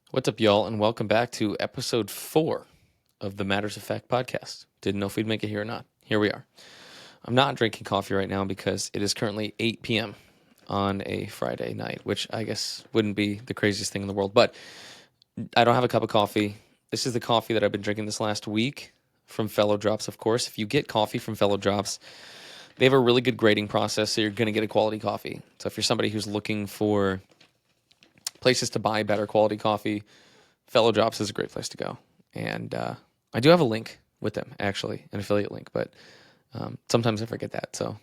What's up, y'all, and welcome back to episode 4 of the Matters of Fact podcast. Didn't know if we'd make it here or not. Here we are. I'm not drinking coffee right now because it is currently 8 p.m. on a Friday night, which I guess wouldn't be the craziest thing in the world, but I don't have a cup of coffee. This is the coffee that I've been drinking this last week from Fellow Drops, of course. If you get coffee from Fellow Drops, they have a really good grading process, so you're going to get a quality coffee. So if you're somebody who's looking for places to buy better quality coffee, Fellow Drops is a great place to go. And I do have a link with them, actually, an affiliate link, but sometimes I forget that. So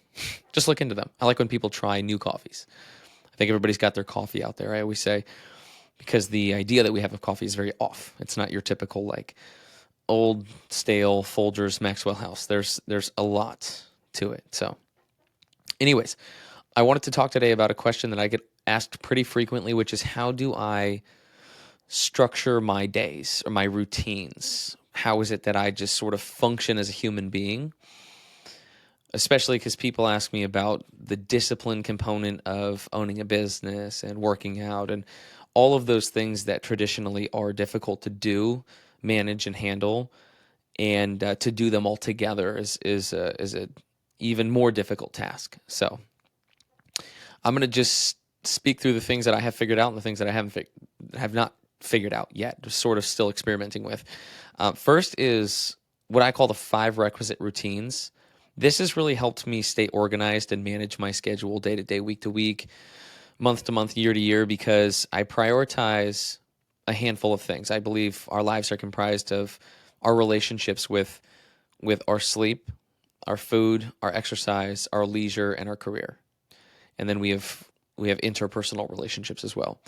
just look into them. I like when people try new coffees. I think everybody's got their coffee out there, I always say, because the idea that we have of coffee is very off. It's not your typical, like, old, stale Folgers Maxwell House. There's a lot to it. So anyways, I wanted to talk today about a question that I get asked pretty frequently, which is how do I structure my days or my routines? How is it that I just sort of function as a human being? Especially because people ask me about the discipline component of owning a business and working out and all of those things that traditionally are difficult to do, manage, and handle. And to do them all together is a even more difficult task. So I'm going to just speak through the things that I have figured out and the things that I have not figured out yet, just sort of still experimenting with. First is what I call the 5 requisite routines. This has really helped me stay organized and manage my schedule day to day, week to week, month to month, year to year, because I prioritize a handful of things. I believe our lives are comprised of our relationships with our sleep, our food, our exercise, our leisure, and our career. And then we have interpersonal relationships as well.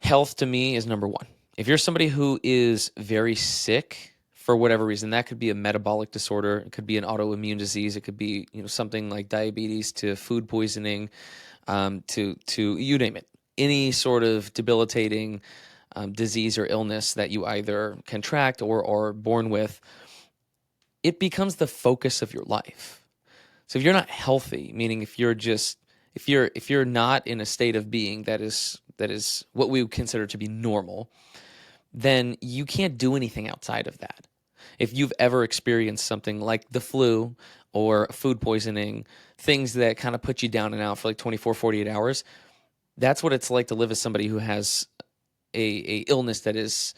Health to me is number 1. If you're somebody who is very sick for whatever reason, that could be a metabolic disorder, it could be an autoimmune disease, it could be something like diabetes to food poisoning, to you name it, any sort of debilitating disease or illness that you either contract or are born with, it becomes the focus of your life. So if you're not healthy, meaning if you're not in a state of being that is what we would consider to be normal, then you can't do anything outside of that. If you've ever experienced something like the flu or food poisoning, things that kind of put you down and out for like 24, 48 hours, that's what it's like to live as somebody who has a illness that is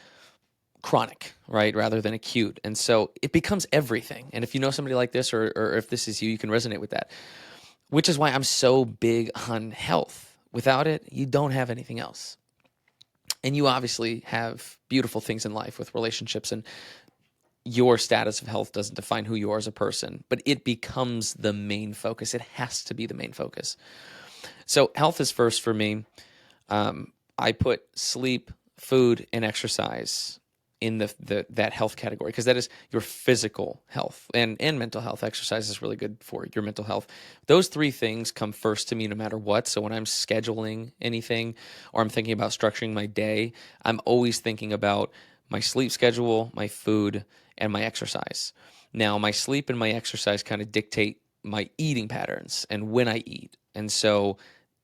chronic, right, rather than acute. And so it becomes everything. And if you know somebody like this, or if this is you, you can resonate with that, which is why I'm so big on health. Without it, you don't have anything else. And you obviously have beautiful things in life with relationships, and your status of health doesn't define who you are as a person, but it becomes the main focus. It has to be the main focus. So health is first for me. I put sleep, food, and exercise in that health category, because that is your physical health and mental health. Exercise is really good for your mental health. Those 3 things come first to me no matter what. So when I'm scheduling anything or I'm thinking about structuring my day, I'm always thinking about my sleep schedule, my food, and my exercise. Now, my sleep and my exercise kind of dictate my eating patterns and when I eat. And so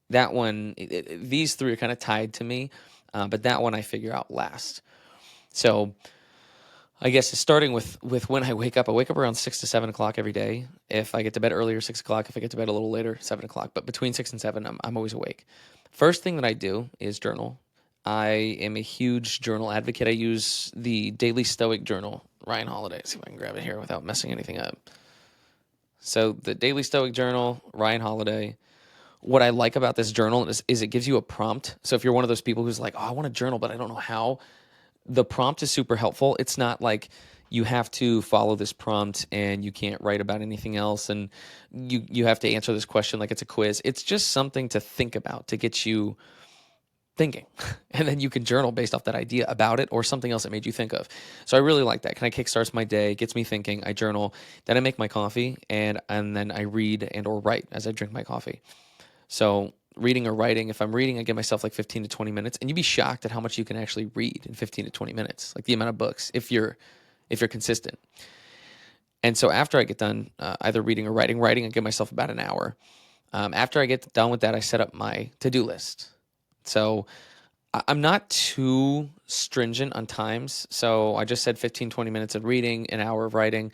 that one, these 3 are kind of tied to me, but that one I figure out last. So I guess starting with when I wake up around 6 to 7 o'clock every day. If I get to bed earlier, 6 o'clock. If I get to bed a little later, 7 o'clock. But between 6 and 7, I'm always awake. First thing that I do is journal. I am a huge journal advocate. I use the Daily Stoic Journal, Ryan Holiday. Let's see if I can grab it here without messing anything up. So the Daily Stoic Journal, Ryan Holiday. What I like about this journal is it gives you a prompt. So if you're one of those people who's like, oh, I want to journal, but I don't know how, the prompt is super helpful. It's not like you have to follow this prompt and you can't write about anything else and you have to answer this question like it's a quiz. It's just something to think about, to get you thinking. And then you can journal based off that idea about it or something else that made you think of. So I really like that. Kind of kickstarts my day, gets me thinking. I journal, then I make my coffee, and then I read and or write as I drink my coffee. So reading or writing, if I'm reading, I give myself like 15 to 20 minutes, and you'd be shocked at how much you can actually read in 15 to 20 minutes, like the amount of books, if you're consistent. And so after I get done either reading or writing, I give myself about an hour. After I get done with that, I set up my to-do list. So I'm not too stringent on times. So I just said 15, 20 minutes of reading, an hour of writing.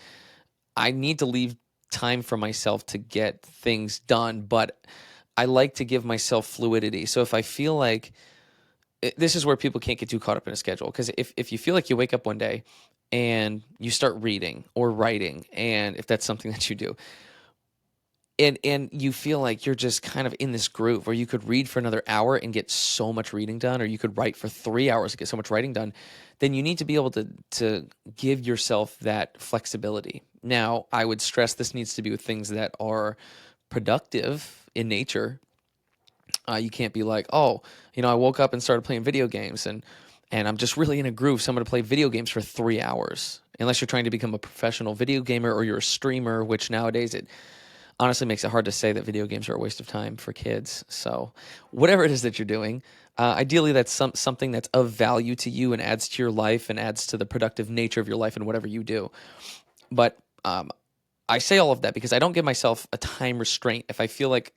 I need to leave time for myself to get things done, but I like to give myself fluidity. So if I feel like this is where people can't get too caught up in a schedule, because if you feel like you wake up one day and you start reading or writing, and if that's something that you do, and you feel like you're just kind of in this groove where you could read for another hour and get so much reading done, or you could write for 3 hours and get so much writing done, then you need to be able to give yourself that flexibility. Now, I would stress this needs to be with things that are productive in nature. You can't be like, oh, I woke up and started playing video games, and I'm just really in a groove, so I'm going to play video games for 3 hours. Unless you're trying to become a professional video gamer or you're a streamer, which nowadays it honestly makes it hard to say that video games are a waste of time for kids. So whatever it is that you're doing, ideally that's something that's of value to you and adds to your life and adds to the productive nature of your life and whatever you do. But I say all of that because I don't give myself a time restraint. If I feel like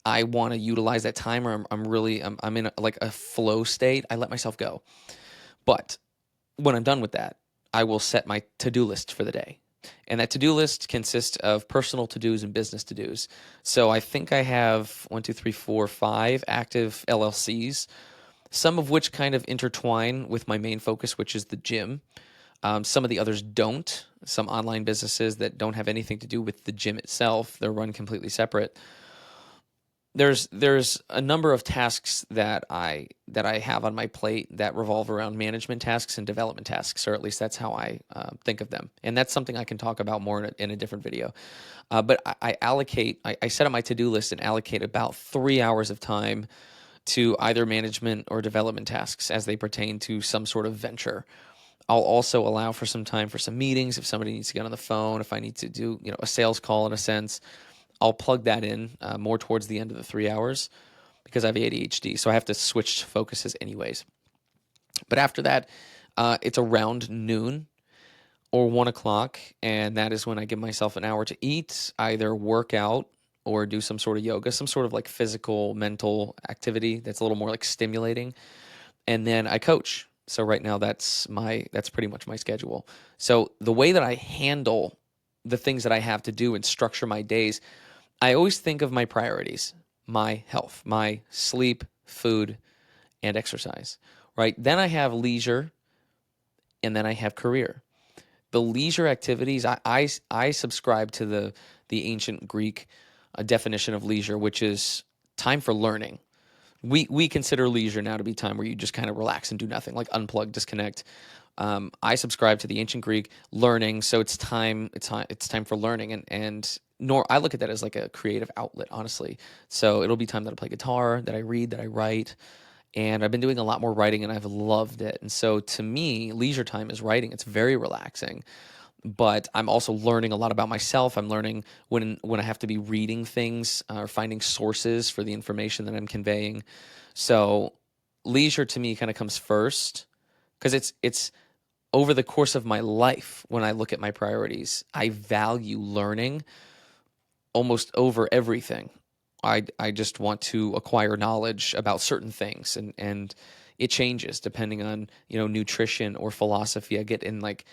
I want to utilize that time, or I'm in like a flow state, I let myself go. But when I'm done with that, I will set my to-do list for the day. And that to-do list consists of personal to-dos and business to-dos. So I think I have 1, 2, 3, 4, 5 active LLCs, some of which kind of intertwine with my main focus, which is the gym. Some of the others don't. Some online businesses that don't have anything to do with the gym itself, they're run completely separate. There's a number of tasks that I have on my plate that revolve around management tasks and development tasks, or at least that's how I think of them. And that's something I can talk about more in a different video. But I set up my to-do list and allocate about 3 hours of time to either management or development tasks as they pertain to some sort of venture. I'll also allow for some time for some meetings if somebody needs to get on the phone, if I need to do a sales call in a sense. I'll plug that in more towards the end of the 3 hours because I have ADHD, so I have to switch focuses anyways. But after that, it's around noon or 1 o'clock, and that is when I give myself an hour to eat, either work out or do some sort of yoga, some sort of like physical, mental activity that's a little more like stimulating, and then I coach. So right now that's pretty much my schedule. So the way that I handle the things that I have to do and structure my days, I always think of my priorities, my health, my sleep, food, and exercise, right? Then I have leisure, and then I have career. The leisure activities, I subscribe to the ancient Greek definition of leisure, which is time for learning. We consider leisure now to be time where you just kind of relax and do nothing, like unplug, disconnect. I subscribe to the ancient Greek learning, so it's time for learning, and nor I look at that as like a creative outlet, honestly. So it'll be time that I play guitar, that I read, that I write, and I've been doing a lot more writing, and I've loved it. And so to me, leisure time is writing. It's very relaxing, but I'm also learning a lot about myself. I'm learning when I have to be reading things or finding sources for the information that I'm conveying. So leisure to me kind of comes first because it's over the course of my life. When I look at my priorities, I value learning almost over everything. I just want to acquire knowledge about certain things, and it changes depending on nutrition or philosophy. I get in like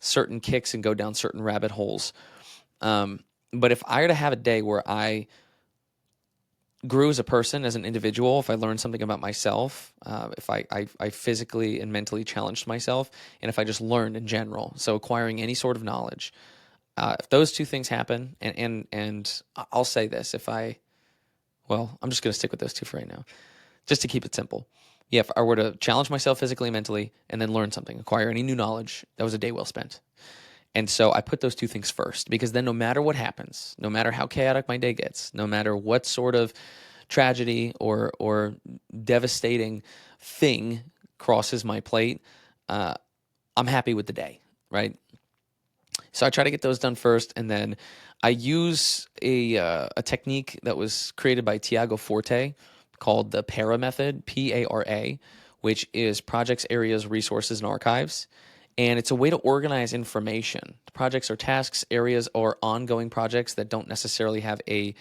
certain kicks and go down certain rabbit holes. But if I were to have a day where I grew as a person, as an individual, if I learned something about myself, if I physically and mentally challenged myself, and if I just learned in general, so acquiring any sort of knowledge, if those two things happen, and I'll say this, I'm just going to stick with those two for right now, just to keep it simple. Yeah, if I were to challenge myself physically and mentally and then learn something, acquire any new knowledge, that was a day well spent. And so I put those two things first, because then no matter what happens, no matter how chaotic my day gets, no matter what sort of tragedy or devastating thing crosses my plate, I'm happy with the day, right? So I try to get those done first, and then I use a technique that was created by Tiago Forte called the PARA method, PARA, which is projects, areas, resources, and archives. And it's a way to organize information. Projects are tasks, areas or ongoing projects that don't necessarily have a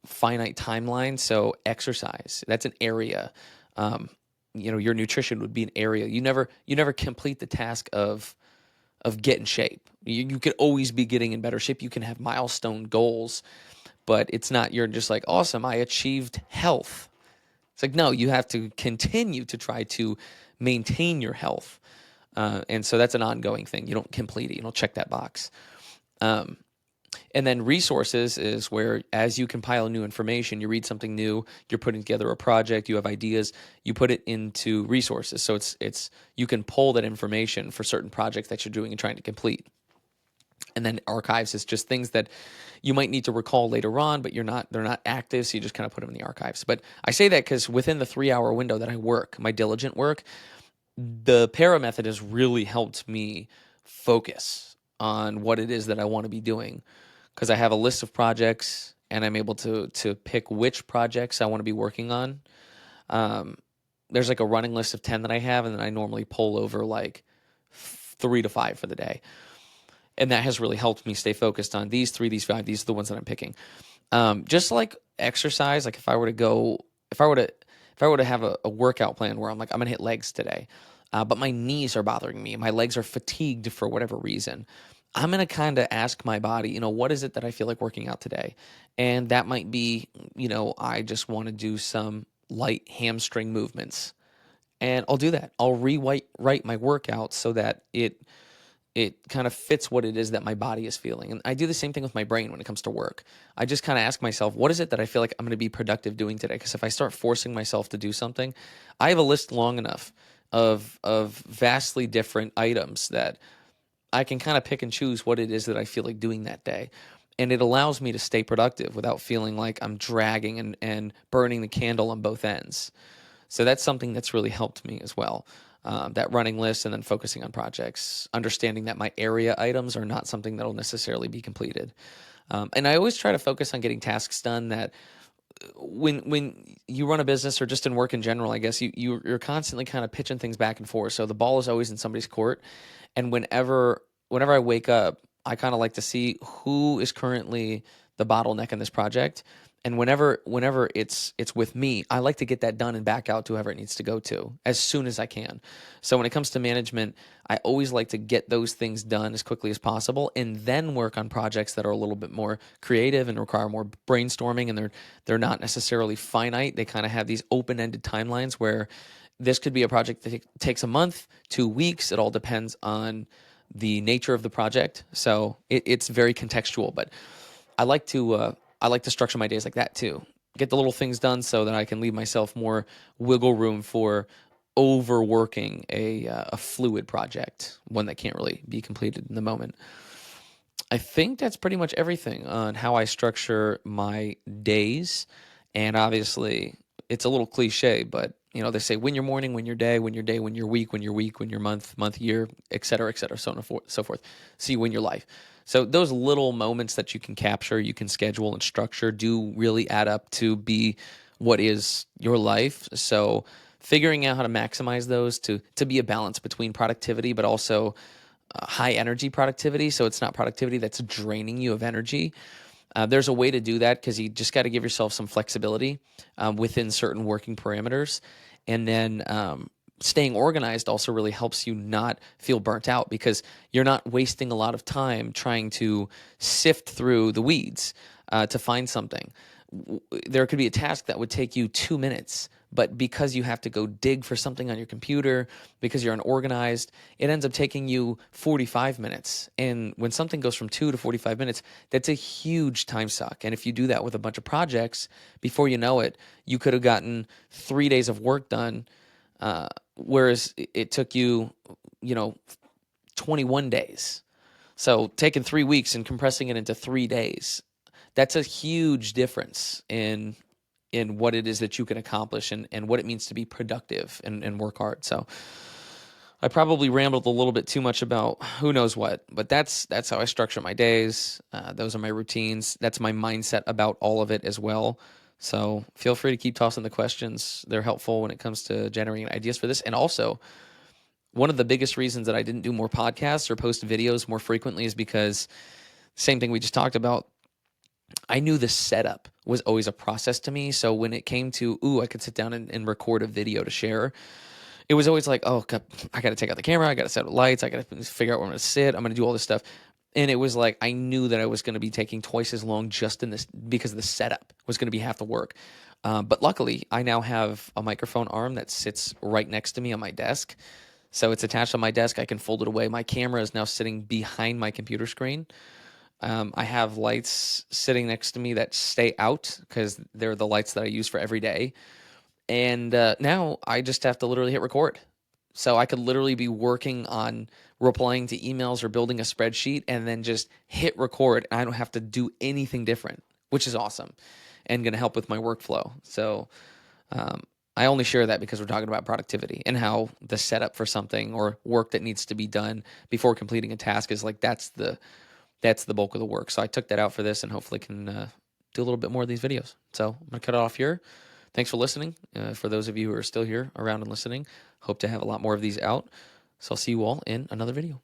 finite timeline. So exercise, that's an area. your nutrition would be an area. You never complete the task of get in shape. You could always be getting in better shape. You can have milestone goals, but it's not, you're just like, awesome, I achieved health. It's like, no, you have to continue to try to maintain your health. And so that's an ongoing thing. You don't complete it. You don't check that box. And then resources is where, as you compile new information, you read something new, you're putting together a project, you have ideas, you put it into resources. So it's you can pull that information for certain projects that you're doing and trying to complete. And then archives is just things that you might need to recall later on, but they're not active, so you just kind of put them in the archives. But I say that because within the 3-hour window that I work, my diligent work, the para method has really helped me focus on what it is that I want to be doing, because I have a list of projects and I'm able to pick which projects I want to be working on. There's like a running list of 10 that I have, and then I normally pull over like 3 to 5 for the day. And that has really helped me stay focused on these 3, these 5, these are the ones that I'm picking. Just like exercise, like if I were to have a workout plan where I'm like, I'm gonna hit legs today, but my knees are bothering me, my legs are fatigued for whatever reason, I'm gonna kind of ask my body, what is it that I feel like working out today? And that might be, I just want to do some light hamstring movements, and I'll do that. I'll rewrite my workout so that it kind of fits what it is that my body is feeling. And I do the same thing with my brain when it comes to work. I just kind of ask myself, what is it that I feel like I'm going to be productive doing today? Because if I start forcing myself to do something, I have a list long enough of vastly different items that I can kind of pick and choose what it is that I feel like doing that day. And it allows me to stay productive without feeling like I'm dragging and burning the candle on both ends. So that's something that's really helped me as well. That running list, and then focusing on projects, understanding that my area items are not something that will necessarily be completed. And I always try to focus on getting tasks done that when you run a business, or just in work in general, I guess you're constantly kind of pitching things back and forth. So the ball is always in somebody's court. And whenever I wake up, I kind of like to see who is currently the bottleneck in this project. And whenever it's with me, I like to get that done and back out to whoever it needs to go to as soon as I can. So when it comes to management, I always like to get those things done as quickly as possible, and then work on projects that are a little bit more creative and require more brainstorming, and they're not necessarily finite. They kind of have these open-ended timelines where this could be a project that takes a month, 2 weeks. It all depends on the nature of the project. So it's very contextual, but I like to structure my days like that too. Get the little things done so that I can leave myself more wiggle room for overworking a fluid project, one that can't really be completed in the moment. I think that's pretty much everything on how I structure my days. And obviously, it's a little cliche, but they say win your morning, win your day, win your day, win your week, win your week, win your month, year, et cetera, so on and so forth. So you win your life. So those little moments that you can capture, you can schedule and structure, do really add up to be what is your life. So figuring out how to maximize those to be a balance between productivity, but also high energy productivity. So it's not productivity that's draining you of energy. There's a way to do that, because you just got to give yourself some flexibility within certain working parameters. And then staying organized also really helps you not feel burnt out, because you're not wasting a lot of time trying to sift through the weeds to find something. There could be a task that would take you 2 minutes, but because you have to go dig for something on your computer, because you're unorganized, it ends up taking you 45 minutes. And when something goes from 2 to 45 minutes, that's a huge time suck. And if you do that with a bunch of projects, before you know it, you could have gotten 3 days of work done, whereas it took you, 21 days. So taking 3 weeks and compressing it into 3 days, that's a huge difference in what it is that you can accomplish, and what it means to be productive and work hard. So I probably rambled a little bit too much about who knows what, but that's how I structure my days. Those are my routines. That's my mindset about all of it as well. So feel free to keep tossing the questions. They're helpful when it comes to generating ideas for this. And also, one of the biggest reasons that I didn't do more podcasts or post videos more frequently is because, same thing we just talked about, I knew the setup was always a process to me. So when it came to, I could sit down and record a video to share, it was always like, oh, God, I got to take out the camera. I got to set up lights. I got to figure out where I'm going to sit. I'm going to do all this stuff. And it was like, I knew that I was going to be taking twice as long just in this because the setup was going to be half the work. But luckily, I now have a microphone arm that sits right next to me on my desk. So it's attached on my desk. I can fold it away. My camera is now sitting behind my computer screen. I have lights sitting next to me that stay out because they're the lights that I use for every day. And now I just have to literally hit record. So I could literally be working on replying to emails or building a spreadsheet and then just hit record. And I don't have to do anything different, which is awesome and going to help with my workflow. So I only share that because we're talking about productivity and how the setup for something or work that needs to be done before completing a task is like that's the bulk of the work. So I took that out for this and hopefully can do a little bit more of these videos. So I'm going to cut it off here. Thanks for listening. For those of you who are still here around and listening, hope to have a lot more of these out. So I'll see you all in another video.